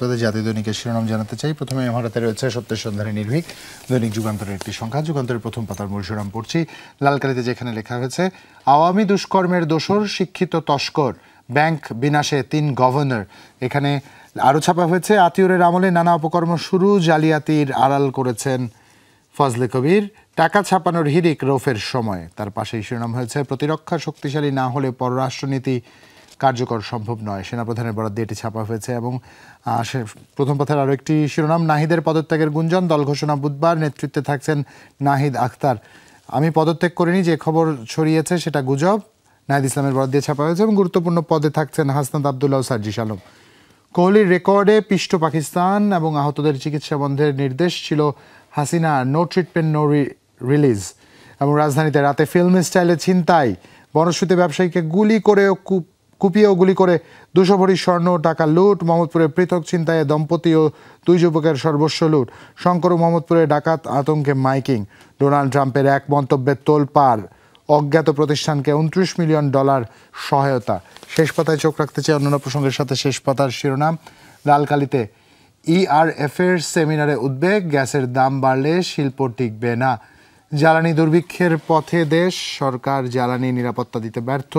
আপনাদের জাতীয় দৈনিকের শিরোনাম জানাতে চাই। প্রথমে আমার হাতে রয়েছে সত্যের সন্ধানে নির্ভীক, দৈনিক যুগান্তরের একটি সংখ্যা। যুগান্তরের প্রথম পাতার মূল শিরোনাম পড়ছি, লাল কালিতে যেখানে লেখা হয়েছে, আওয়ামী দুষ্কর্মের দোসর শিক্ষিত তস্কর, ব্যাংক বিনাশে ৩ গভর্নর। এখানে আরও ছাপা হয়েছে, আতিউরের আমলে নানা অপকর্ম শুরু, জালিয়াতির আড়াল করেছেন ফজলে কবির, টাকা ছাপানোর হিড়িক রৌফের সময়। তার পাশেই শিরোনাম হয়েছে, প্রতিরক্ষা শক্তিশালী না হলে পররাষ্ট্রনীতি কার্যকর সম্ভব নয়। সেনাপ্রধানের বরাদ্দে এটি ছাপা হয়েছে। এবং প্রথম পাতার আরও একটি শিরোনাম, নাহিদের পদত্যাগের গুঞ্জন, দল ঘোষণা বুধবার, নেতৃত্বে থাকছেন নাহিদ আখতার। আমি পদত্যাগ করিনি, যে খবর ছড়িয়েছে সেটা গুজব, নাহিদ ইসলামের বরাদ দিয়ে ছাপা হয়েছে। এবং গুরুত্বপূর্ণ পদে থাকছেন হাসনাত আবদুল্লাহ ও সার্জিস আলম। কোহলির রেকর্ডে পিষ্ট পাকিস্তান এবং আহতদের চিকিৎসা বন্ধের নির্দেশ ছিল Hasina, no treatment no release. এবং রাজধানীতে রাতে ফিল্ম স্টাইলে ছিনতাই, বনশ্রুতি ব্যবসায়ীকে গুলি করে কুপিয়েও গুলি করে 200 ভরি স্বর্ণ ও টাকা লুট। মোহাম্মদপুরে পৃথক ছিনতাইয়ে দম্পতি ও 2 যুবকের সর্বস্ব লুট। শঙ্কর ও মোহাম্মদপুরে ডাকাত আতঙ্কে মাইকিং। ডোনাল্ড ট্রাম্পের এক মন্তব্যে তোলপাড়, অজ্ঞাত প্রতিষ্ঠানকে $29 মিলিয়ন সহায়তা। শেষ পাতায় চোখ রাখতে চাই অন্যান্য প্রসঙ্গের সাথে। শেষ পাতার শিরোনাম, লাল কালিতে ERF এর সেমিনারে উদ্বেগ, গ্যাসের দাম বাড়লে শিল্প টিকবে না। জ্বালানি দুর্ভিক্ষের পথে দেশ, সরকার জ্বালানি নিরাপত্তা দিতে ব্যর্থ,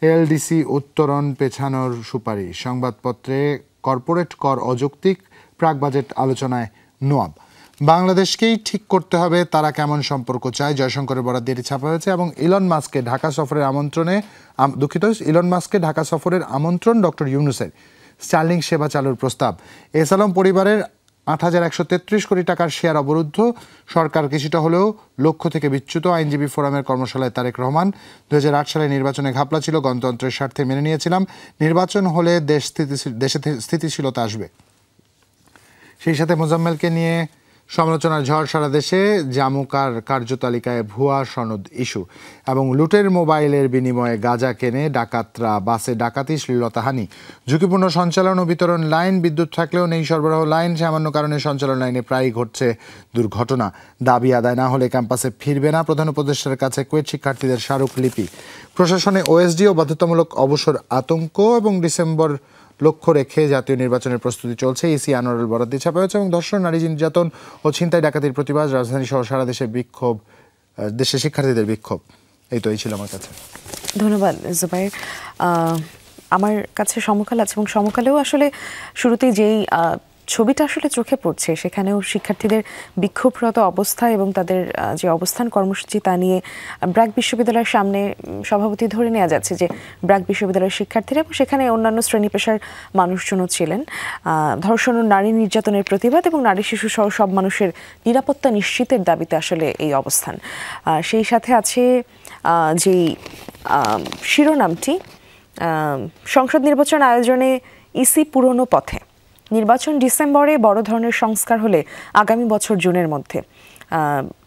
এলডিসি উত্তরণ পেছানোর সুপারিশ। সংবাদপত্রে কর্পোরেট কর অযৌক্তিক, প্রাক বাজেট আলোচনায় নোয়াব। বাংলাদেশকেই ঠিক করতে হবে তারা কেমন সম্পর্ক চায়, জয়শঙ্করের বরাদ দিয়ে ছাপা হয়েছে। এবং ইলন মাস্ককে ঢাকা সফরের আমন্ত্রণ ডক্টর ইউনূসের, স্টার্লিং সেবা চালুর প্রস্তাব। এসালাম পরিবারের ৮,১৩৩ কোটি টাকার শেয়ার অবরুদ্ধ, সরকার কিছুটা হলেও লক্ষ্য থেকে বিচ্যুত। আইনজীবী ফোরামের কর্মশালায় তারেক রহমান, 2008 সালে নির্বাচনে ঘাপলা ছিল, গণতন্ত্রের স্বার্থে মেনে নিয়েছিলাম, নির্বাচন হলে দেশে স্থিতিশীলতা আসবে। সেই সাথে মোজাম্মেলকে নিয়ে সমালোচনার ঝড় সারা দেশে, জামুকার কার্যতালিকায় ভুয়া সনদ ইস্যু। এবং লুটের মোবাইলের বিনিময়ে গাঁজা কেনে ডাকাতরা, বাসে ডাকাতি, শ্লীলতাহানি। ঝুঁকিপূর্ণ সঞ্চালন ও বিতরণ লাইন, বিদ্যুৎ থাকলেও নেই সরবরাহ লাইন, সামান্য কারণে সঞ্চালন লাইনে প্রায়ই ঘটছে দুর্ঘটনা। দাবি আদায় না হলে ক্যাম্পাসে ফিরবে না, প্রধান উপদেষ্টার কাছে কুয়েট শিক্ষার্থীদের স্মারকলিপি। প্রশাসনে ওএসডি ও বাধ্যতামূলক অবসর আতঙ্ক। এবং ডিসেম্বর লক্ষ্য রেখে জাতীয় নির্বাচনের প্রস্তুতি চলছে, ইসি আনোয়ারুল বরাদ দিয়ে ছাপা হয়েছে। এবং ধর্ষণ, নারী নির্যাতন ও ছিনতাই ডাকাতির প্রতিবাদ, রাজধানী সহ সারা দেশে বিক্ষোভ, দেশে শিক্ষার্থীদের বিক্ষোভ। এই ছিল আমার কাছে। ধন্যবাদ জুবাইর। আমার কাছে সমকাল আছে, এবং সমকালেও আসলে শুরুতেই যেই ছবিটা আসলে চোখে পড়ছে, সেখানেও শিক্ষার্থীদের বিক্ষোভরত অবস্থা এবং তাদের যে অবস্থান কর্মসূচি তা নিয়ে ব্র্যাক বিশ্ববিদ্যালয়ের সামনে সভাপতি ধরে নেওয়া যাচ্ছে যে ব্র্যাক বিশ্ববিদ্যালয়ের শিক্ষার্থীরা, এবং সেখানে অন্যান্য শ্রেণী পেশার মানুষজনও ছিলেন। ধর্ষণ ও নারী নির্যাতনের প্রতিবাদ এবং নারী শিশু সহ সব মানুষের নিরাপত্তা নিশ্চিতের দাবিতে আসলে এই অবস্থান। সেই সাথে আছে যেই শিরোনামটি, সংসদ নির্বাচন আয়োজনে ইসি পুরনো পথে, নির্বাচন ডিসেম্বরে, বড় ধরনের সংস্কার হলে আগামী বছর জুনের মধ্যে।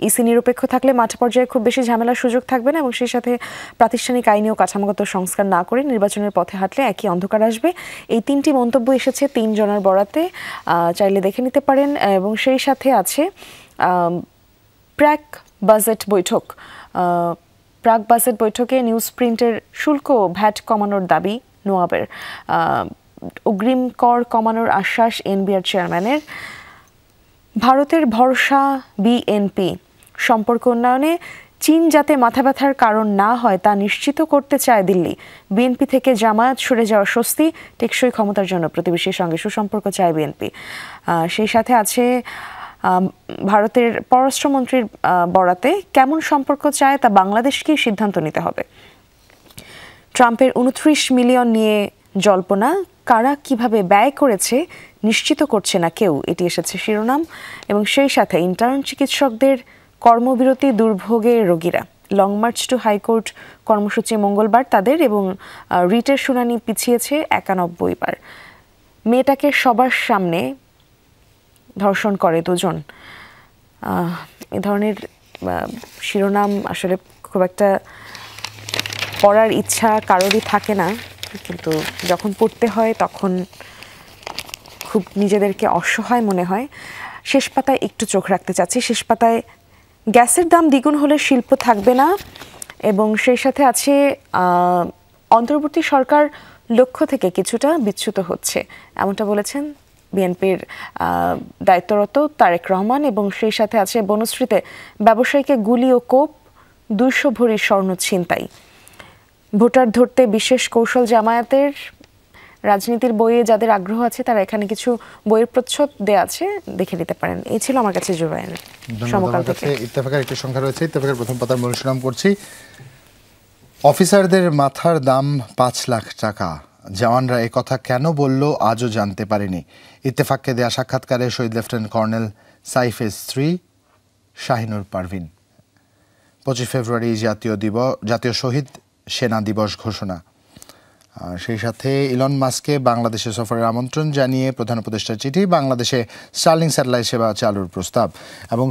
ইসি নিরপেক্ষ থাকলে মাঠ পর্যায়ে খুব বেশি ঝামেলার সুযোগ থাকবে না, এবং সেই সাথে প্রাতিষ্ঠানিক আইনি ও কাঠামোগত সংস্কার না করে নির্বাচনের পথে হাঁটলে একই অন্ধকার আসবে। এই 3টি মন্তব্য এসেছে 3 জনের বরাতে, চাইলে দেখে নিতে পারেন। এবং সেই সাথে আছে প্রাক বাজেট বৈঠক। প্রাক বাজেট বৈঠকে নিউজ প্রিন্টের শুল্ক ও ভ্যাট কমানোর দাবি নোয়াবের। অগ্রিম কর কমানোর আশ্বাস এনবিআর চেয়ারম্যানের। ভারতের ভরসা বিএনপি, সম্পর্ক উন্নয়নে চীন যাতে মাথা ব্যথার কারণ না হয় তা নিশ্চিত করতে চায় দিল্লি। বিএনপি থেকে জামায়াত সরে যাওয়া স্বস্তি, টেকসই ক্ষমতার জন্য প্রতিবেশীর সঙ্গে সুসম্পর্ক চায় বিএনপি। সেই সাথে আছে ভারতের পররাষ্ট্রমন্ত্রীর বরাতে, কেমন সম্পর্ক চায় তা বাংলাদেশকেই সিদ্ধান্ত নিতে হবে। ট্রাম্পের 29 মিলিয়ন নিয়ে জল্পনা, কারা কিভাবে ব্যয় করেছে নিশ্চিত করছে না কেউ, এটি এসেছে শিরোনাম। এবং সেই সাথে ইন্টার্ন চিকিৎসকদের কর্মবিরতি, দুর্ভোগে রোগীরা। লং মার্চ টু হাইকোর্ট কর্মসূচি মঙ্গলবার তাদের, এবং রিটের শুনানি পিছিয়েছে 91 বার। মেয়েটাকে সবার সামনে ধর্ষণ করে 2 জন। এ ধরনের শিরোনাম আসলে খুব একটা পড়ার ইচ্ছা কারোরই থাকে না, কিন্তু যখন পড়তে হয় তখন খুব নিজেদেরকে অসহায় মনে হয়। শেষ পাতায় একটু চোখ রাখতে চাচ্ছি। শেষ পাতায় গ্যাসের দাম দ্বিগুণ হলে শিল্প থাকবে না, এবং সেই সাথে আছে অন্তর্বর্তী সরকার লক্ষ্য থেকে কিছুটা বিচ্যুত হচ্ছে, এমনটা বলেছেন বিএনপির দায়িত্বরত তারেক রহমান, এবং সেই সাথে আছে বনশ্রীতে ব্যবসায়ীকে গুলি ও কোপ, 200 ভরি স্বর্ণ ছিনতাই। ভোটার ধরতে বিশেষ কৌশল জামায়াতের। রাজনীতির বইয়ে যাদের আগ্রহ আছে তারা এখানে কিছু বইয়ের প্রচ্ছদ দেয়া আছে, দেখে নিতে পারেন। এই ছিল আমার কাছে জুবায়ের সমকাল থেকে। ইত্তেফাকের একটি সংখ্যা রয়েছে, ইত্তেফাকের প্রথম পাতার মূল শিরোনাম পড়ছি। অফিসারদের মাথার দাম 5 লাখ টাকা, জওয়ানরা একথা কেন বলল আজও জানতে পারেনি। ইত্তেফাককে দেয়া সাক্ষাৎকারে শহীদ লেফটেন্যান্ট কর্নেল সাইফের স্ত্রী শাহিনুর পারভিন। 25 ফেব্রুয়ারি জাতীয় শহীদ সেনা দিবস ঘোষণা। সেই সাথে ইলন মাস্ককে বাংলাদেশে সফরের আমন্ত্রণ জানিয়ে প্রধান উপদেষ্টার চিঠি, বাংলাদেশে স্টারলিং স্যাটেলাইট সেবা চালুর প্রস্তাব, এবং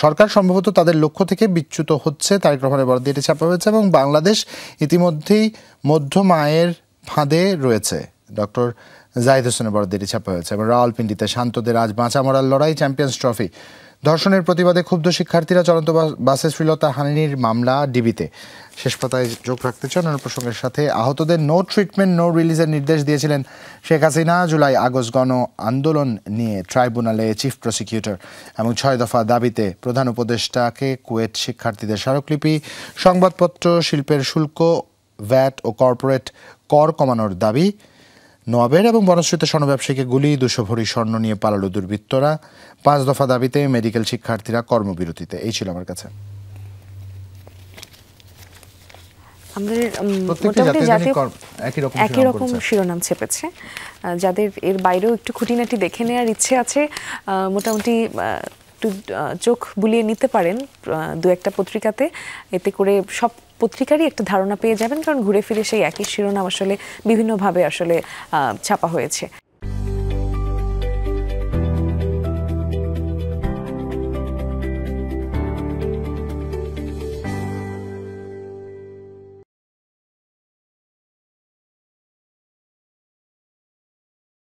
সরকার সম্ভবত তাদের লক্ষ্য থেকে বিচ্যুত হচ্ছে, তারেক রহমানের বরাদ্দে এটি ছাপা হয়েছে। এবং বাংলাদেশ ইতিমধ্যেই মধ্যম আয়ের ফাঁদে রয়েছে, ডক্টর জাহিদ হোসেনের বরাদ্দে এটি ছাপা হয়েছে। এবং রাওয়ালপিন্ডিতে শান্তদের আজ বাঁচা মরার লড়াই, চ্যাম্পিয়ন্স ট্রফি। ধর্ষণের প্রতিবাদে ক্ষুব্ধ শিক্ষার্থীরা, চলন্ত বাসে শ্লীলতা হানির মামলা ডিবিতে। শেষ পাতায় যোগ রাখতে চান অন্য প্রসঙ্গের সাথে, আহতদের নো ট্রিটমেন্ট নো রিলিজের নির্দেশ দিয়েছিলেন শেখ হাসিনা। জুলাই আগস্ট গণ আন্দোলন নিয়ে ট্রাইব্যুনালে চিফ প্রসিকিউটর, এবং 6 দফা দাবিতে প্রধান উপদেষ্টাকে কুয়েট শিক্ষার্থীদের স্মারকলিপি। সংবাদপত্র শিল্পের শুল্ক, ভ্যাট ও কর্পোরেট কর কমানোর দাবি নোয়াবের, এবং বনশ্রীতে স্বর্ণ ব্যবসায়ীকে গুলি, 200 ভরি স্বর্ণ নিয়ে পালালো দুর্বৃত্তরা। 5 দফা দাবিতে মেডিকেল শিক্ষার্থীরা কর্মবিরতিতে। এই ছিল আমার কাছে। একই রকম শিরোনাম ছেপেছে, যাদের এর বাইরেও একটু খুঁটিনাটি দেখে নেওয়ার ইচ্ছে আছে মোটামুটি একটু চোখ বুলিয়ে নিতে পারেন 2-1টা পত্রিকাতে, এতে করে সব পত্রিকারই একটা ধারণা পেয়ে যাবেন, কারণ ঘুরে ফিরে সেই একই শিরোনাম আসলে বিভিন্নভাবে আসলে ছাপা হয়েছে।